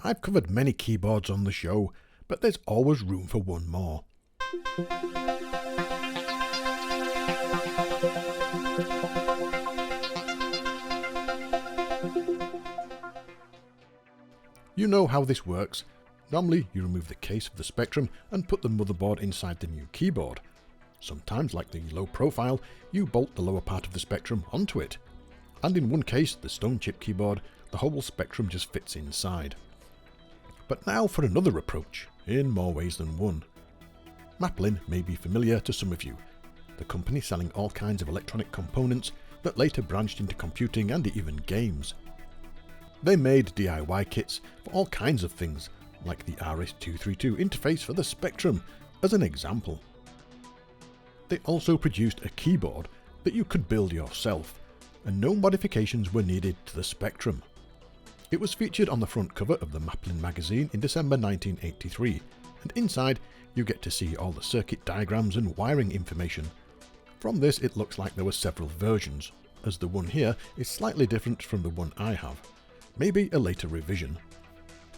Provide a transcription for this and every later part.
I've covered many keyboards on the show, but there's always room for one more. You know how this works. Normally you remove the case of the Spectrum and put the motherboard inside the new keyboard. Sometimes, like the low profile, you bolt the lower part of the Spectrum onto it. And in one case, the stone chip keyboard, the whole Spectrum just fits inside. But now for another approach, in more ways than one. Maplin may be familiar to some of you, the company selling all kinds of electronic components that later branched into computing and even games. They made DIY kits for all kinds of things, like the RS-232 interface for the Spectrum, as an example. They also produced a keyboard that you could build yourself, and no modifications were needed to the Spectrum. It was featured on the front cover of the Maplin magazine in December 1983, and inside you get to see all the circuit diagrams and wiring information. From this it looks like there were several versions, as the one here is slightly different from the one I have, maybe a later revision.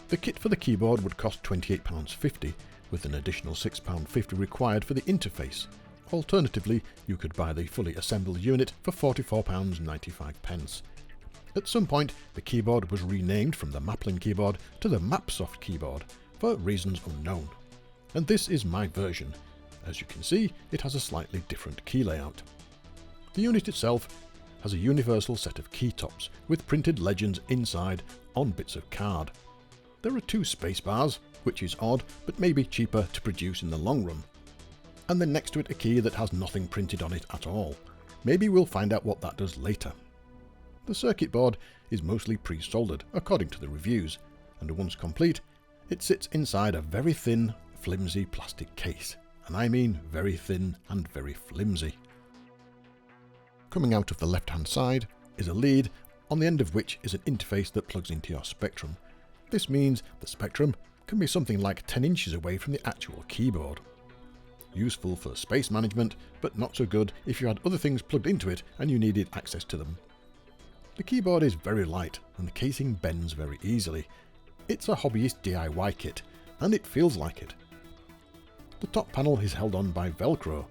The kit for the keyboard would cost £28.50, with an additional £6.50 required for the interface. Alternatively, you could buy the fully assembled unit for £44.95. At some point, the keyboard was renamed from the Maplin keyboard to the Mapsoft keyboard, for reasons unknown. And this is my version. As you can see, it has a slightly different key layout. The unit itself has a universal set of key tops, with printed legends inside on bits of card. There are 2 space bars, which is odd, but maybe cheaper to produce in the long run. And then next to it a key that has nothing printed on it at all. Maybe we'll find out what that does later. The circuit board is mostly pre-soldered, according to the reviews, and once complete, it sits inside a very thin, flimsy plastic case. And I mean very thin and very flimsy. Coming out of the left-hand side is a lead, on the end of which is an interface that plugs into your Spectrum. This means the Spectrum can be something like 10 inches away from the actual keyboard. Useful for space management, but not so good if you had other things plugged into it and you needed access to them. The keyboard is very light and the casing bends very easily. It's a hobbyist DIY kit, and it feels like it. The top panel is held on by Velcro,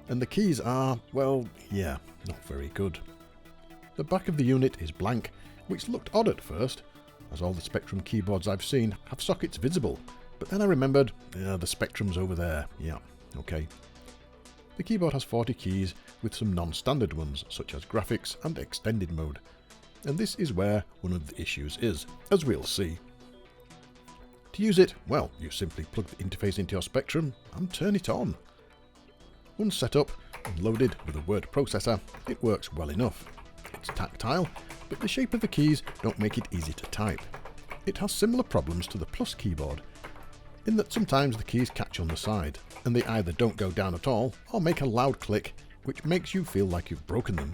and the keys are, well, yeah, not very good. The back of the unit is blank, which looked odd at first, as all the Spectrum keyboards I've seen have sockets visible, but then I remembered, the Spectrum's over there, yeah, okay. The keyboard has 40 keys with some non-standard ones, such as graphics and extended mode, and this is where one of the issues is, as we'll see. To use it, well, you simply plug the interface into your Spectrum and turn it on. Once set up and loaded with a word processor, it works well enough. It's tactile, but the shape of the keys don't make it easy to type. It has similar problems to the Plus keyboard, in that sometimes the keys catch on the side, and they either don't go down at all or make a loud click, which makes you feel like you've broken them.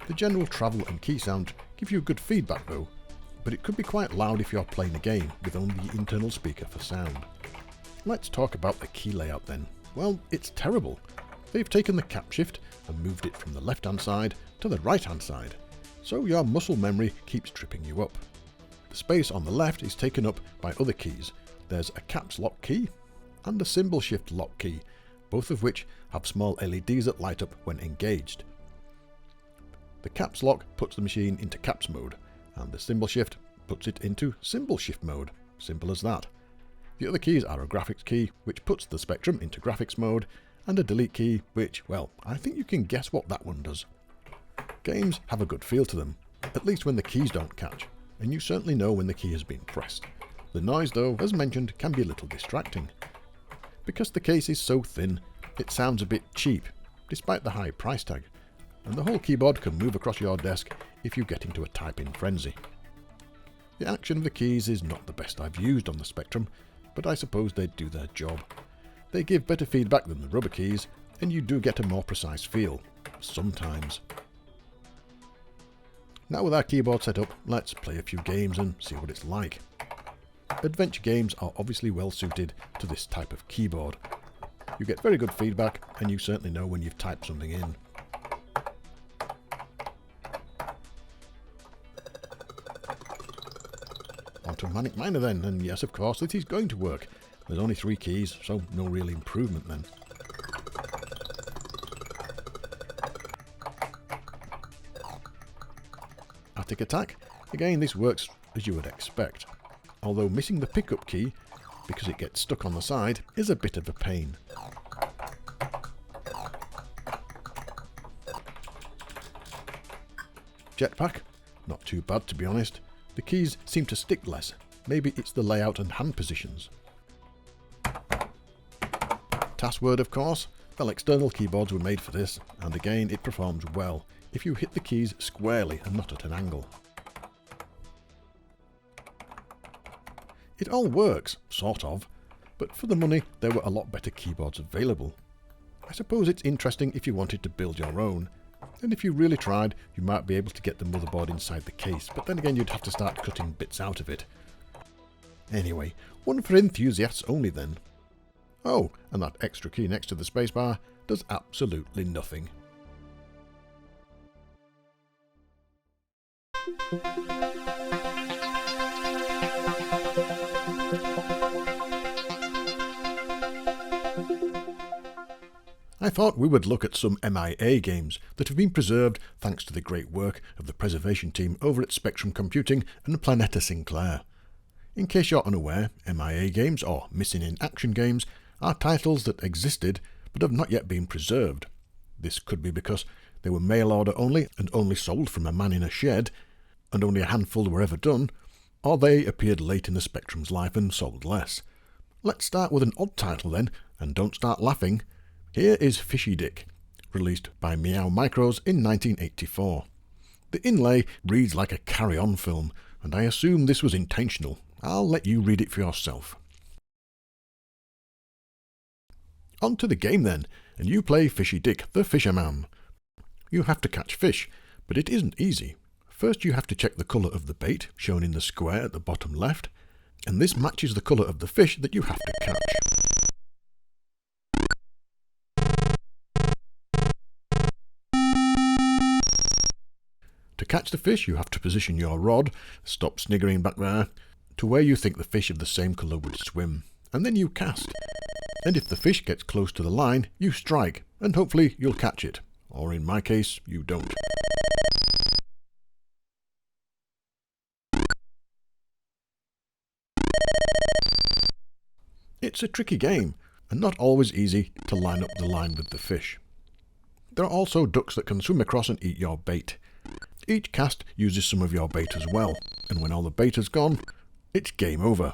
The general travel and key sound give you good feedback though, but it could be quite loud if you're playing a game with only the internal speaker for sound. Let's talk about the key layout then. Well, it's terrible. They've taken the cap shift and moved it from the left hand side to the right hand side, so your muscle memory keeps tripping you up. The space on the left is taken up by other keys. There's a caps lock key and a symbol shift lock key, both of which have small LEDs that light up when engaged. The caps lock puts the machine into caps mode, and the symbol shift puts it into symbol shift mode. Simple as that. The other keys are a graphics key, which puts the Spectrum into graphics mode, and a delete key, which, well, I think you can guess what that one does. Games have a good feel to them, at least when the keys don't catch, and you certainly know when the key has been pressed. The noise, though, as mentioned, can be a little distracting. Because the case is so thin, it sounds a bit cheap, despite the high price tag, and the whole keyboard can move across your desk if you get into a typing frenzy. The action of the keys is not the best I've used on the Spectrum, but I suppose they do their job. They give better feedback than the rubber keys, and you do get a more precise feel, sometimes. Now with our keyboard set up, let's play a few games and see what it's like. Adventure games are obviously well suited to this type of keyboard. You get very good feedback, and you certainly know when you've typed something in. Quantum Manic Miner then, and yes, of course, it is going to work. There's only 3 keys, so no real improvement then. Attic Attack. Again, this works as you would expect, although missing the pickup key, because it gets stuck on the side, is a bit of a pain. Jetpack. Not too bad, to be honest. The keys seem to stick less. Maybe it's the layout and hand positions. Password, of course. Well, external keyboards were made for this, and again it performs well if you hit the keys squarely and not at an angle. It all works, sort of, but for the money there were a lot better keyboards available. I suppose it's interesting if you wanted to build your own, and if you really tried you might be able to get the motherboard inside the case, but then again you'd have to start cutting bits out of it. Anyway, one for enthusiasts only then. Oh, and that extra key next to the spacebar does absolutely nothing. I thought we would look at some MIA games that have been preserved thanks to the great work of the preservation team over at Spectrum Computing and Planeta Sinclair. In case you're unaware, MIA games, or Missing in Action games, are titles that existed but have not yet been preserved. This could be because they were mail order only and only sold from a man in a shed, and only a handful were ever done, or they appeared late in the Spectrum's life and sold less. Let's start with an odd title then, and don't start laughing. Here is Fishy Dick, released by Meow Micros in 1984. The inlay reads like a carry-on film, and I assume this was intentional. I'll let you read it for yourself. On to the game then, and you play Fishy Dick the Fisherman. You have to catch fish, but it isn't easy. First you have to check the colour of the bait, shown in the square at the bottom left, and this matches the colour of the fish that you have to catch. To catch the fish you have to position your rod, stop sniggering back there, to where you think the fish of the same colour would swim, and then you cast. And if the fish gets close to the line, you strike, and hopefully you'll catch it. Or in my case, you don't. It's a tricky game, and not always easy to line up the line with the fish. There are also ducks that can swim across and eat your bait. Each cast uses some of your bait as well, and when all the bait is gone, it's game over.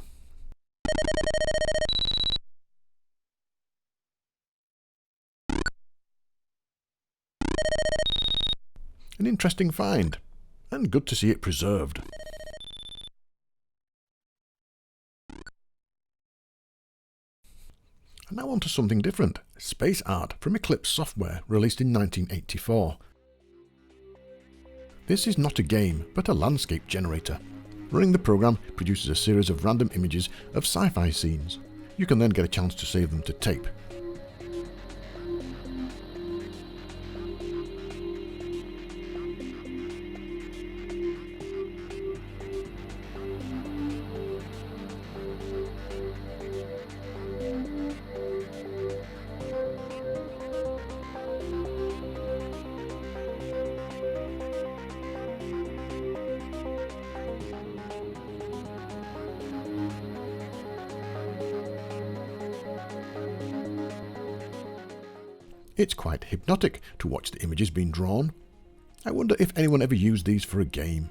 An interesting find, and good to see it preserved. And now on to something different, Space Art from Eclipse Software, released in 1984. This is not a game, but a landscape generator. Running the program produces a series of random images of sci-fi scenes. You can then get a chance to save them to tape. It's quite hypnotic to watch the images being drawn. I wonder if anyone ever used these for a game.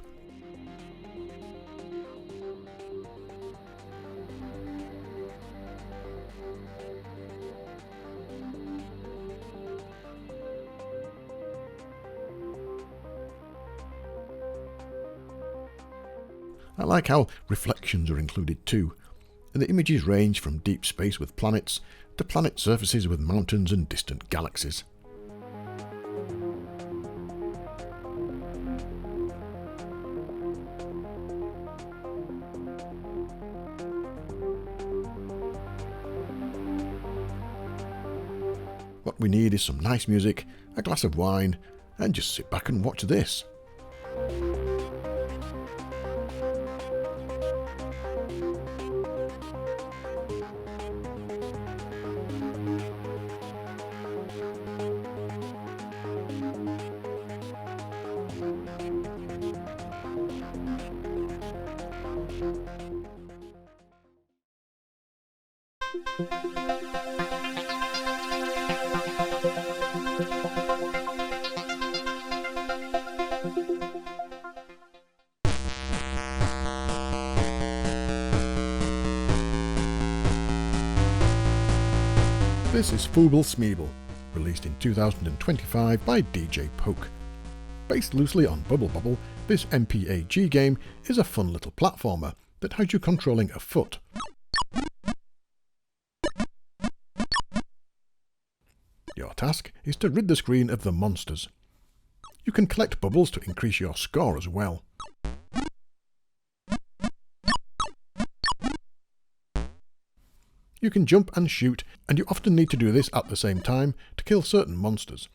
I like how reflections are included too, and the images range from deep space with planets to planet surfaces with mountains and distant galaxies. What we need is some nice music, a glass of wine, and just sit back and watch this. This is Footble Smellble, released in 2025 by DJ Poke. Based loosely on Bubble Bobble, this MPAG game is a fun little platformer that has you controlling a foot. Your task is to rid the screen of the monsters. You can collect bubbles to increase your score as well. You can jump and shoot, and you often need to do this at the same time to kill certain monsters.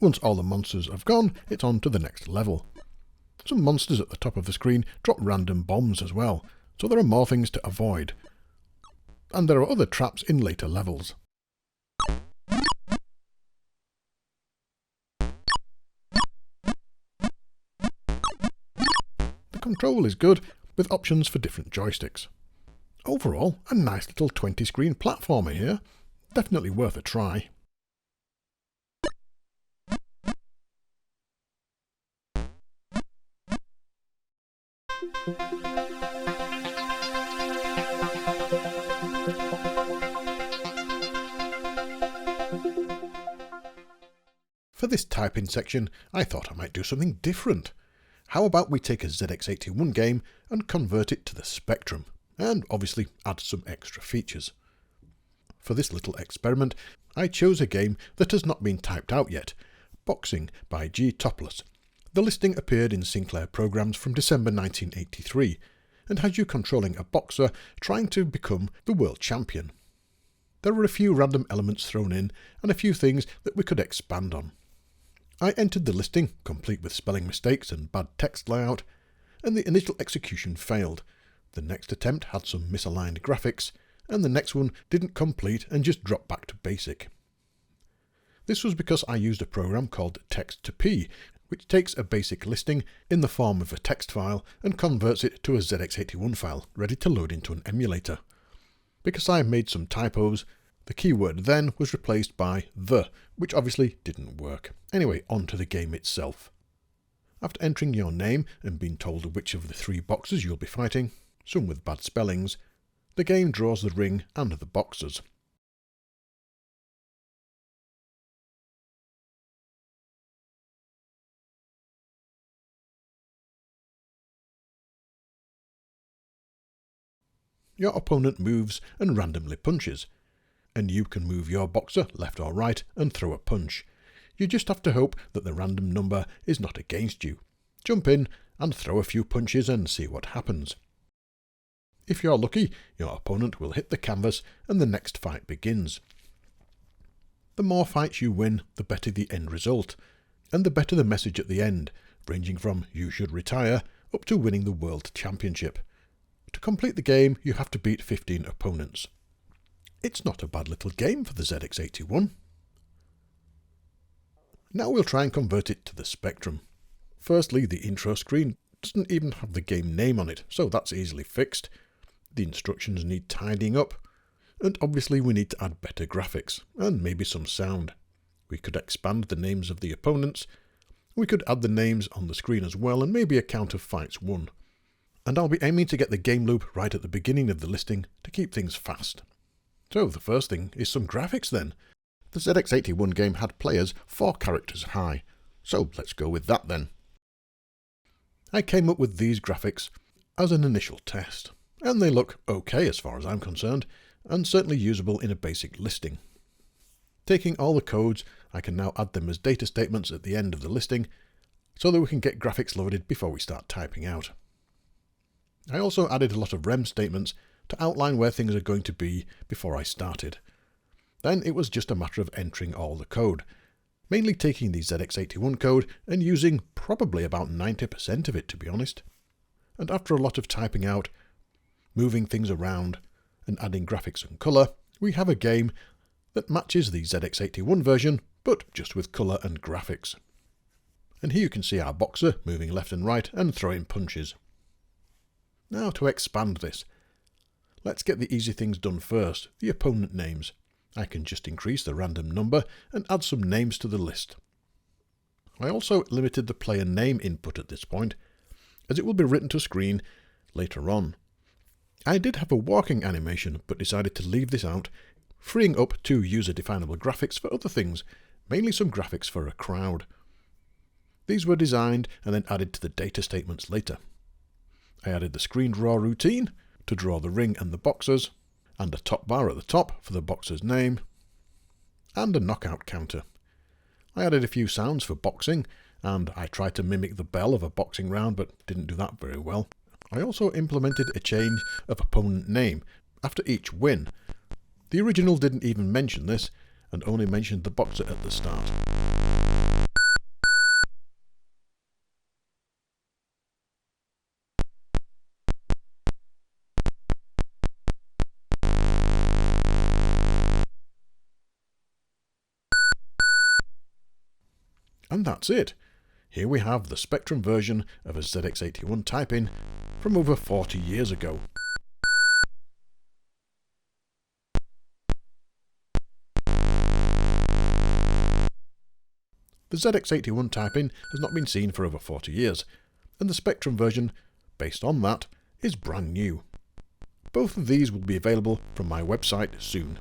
Once all the monsters have gone, it's on to the next level. Some monsters at the top of the screen drop random bombs as well, so there are more things to avoid. And there are other traps in later levels. The control is good, with options for different joysticks. Overall, a nice little 20-screen platformer here. Definitely worth a try. For this type-in section, I thought I might do something different. How about we take a ZX81 game and convert it to the Spectrum, and obviously add some extra features. For this little experiment, I chose a game that has not been typed out yet, Boxing by G. Topless. The listing appeared in Sinclair Programs from December 1983, and has you controlling a boxer trying to become the world champion. There are a few random elements thrown in, and a few things that we could expand on. I entered the listing, complete with spelling mistakes and bad text layout, and the initial execution failed. The next attempt had some misaligned graphics, and the next one didn't complete and just dropped back to basic. This was because I used a program called Text2P, which takes a basic listing in the form of a text file and converts it to a ZX81 file, ready to load into an emulator. Because I made some typos, the keyword then was replaced by the, which obviously didn't work. Anyway, on to the game itself. After entering your name and being told which of the 3 boxers you'll be fighting, some with bad spellings, the game draws the ring and the boxers. Your opponent moves and randomly punches, and you can move your boxer left or right and throw a punch. You just have to hope that the random number is not against you. Jump in and throw a few punches and see what happens. If you're lucky, your opponent will hit the canvas and the next fight begins. The more fights you win, the better the end result, and the better the message at the end, ranging from "you should retire" up to winning the World Championship. To complete the game, you have to beat 15 opponents. It's not a bad little game for the ZX81. Now we'll try and convert it to the Spectrum. Firstly, the intro screen doesn't even have the game name on it, so that's easily fixed. The instructions need tidying up, and obviously we need to add better graphics, and maybe some sound. We could expand the names of the opponents, we could add the names on the screen as well, and maybe a count of fights won. And I'll be aiming to get the game loop right at the beginning of the listing to keep things fast. So the first thing is some graphics then. The ZX81 game had players 4 characters high, so let's go with that then. I came up with these graphics as an initial test, and they look okay as far as I'm concerned, and certainly usable in a basic listing. Taking all the codes, I can now add them as data statements at the end of the listing, so that we can get graphics loaded before we start typing out. I also added a lot of rem statements to outline where things are going to be before I started. Then it was just a matter of entering all the code, mainly taking the ZX81 code and using probably about 90% of it, to be honest. And after a lot of typing out, moving things around, and adding graphics and colour, we have a game that matches the ZX81 version, but just with colour and graphics. And here you can see our boxer moving left and right and throwing punches. Now to expand this. Let's get the easy things done first, the opponent names. I can just increase the random number and add some names to the list. I also limited the player name input at this point, as it will be written to screen later on. I did have a walking animation, but decided to leave this out, freeing up 2 user-definable graphics for other things, mainly some graphics for a crowd. These were designed and then added to the data statements later. I added the screen draw routine to draw the ring and the boxers, and a top bar at the top for the boxer's name, and a knockout counter. I added a few sounds for boxing, and I tried to mimic the bell of a boxing round, but didn't do that very well. I also implemented a change of opponent name after each win. The original didn't even mention this, and only mentioned the boxer at the start. And that's it. Here we have the Spectrum version of a ZX81 type-in from over 40 years ago. The ZX81 type-in has not been seen for over 40 years, and the Spectrum version, based on that, is brand new. Both of these will be available from my website soon.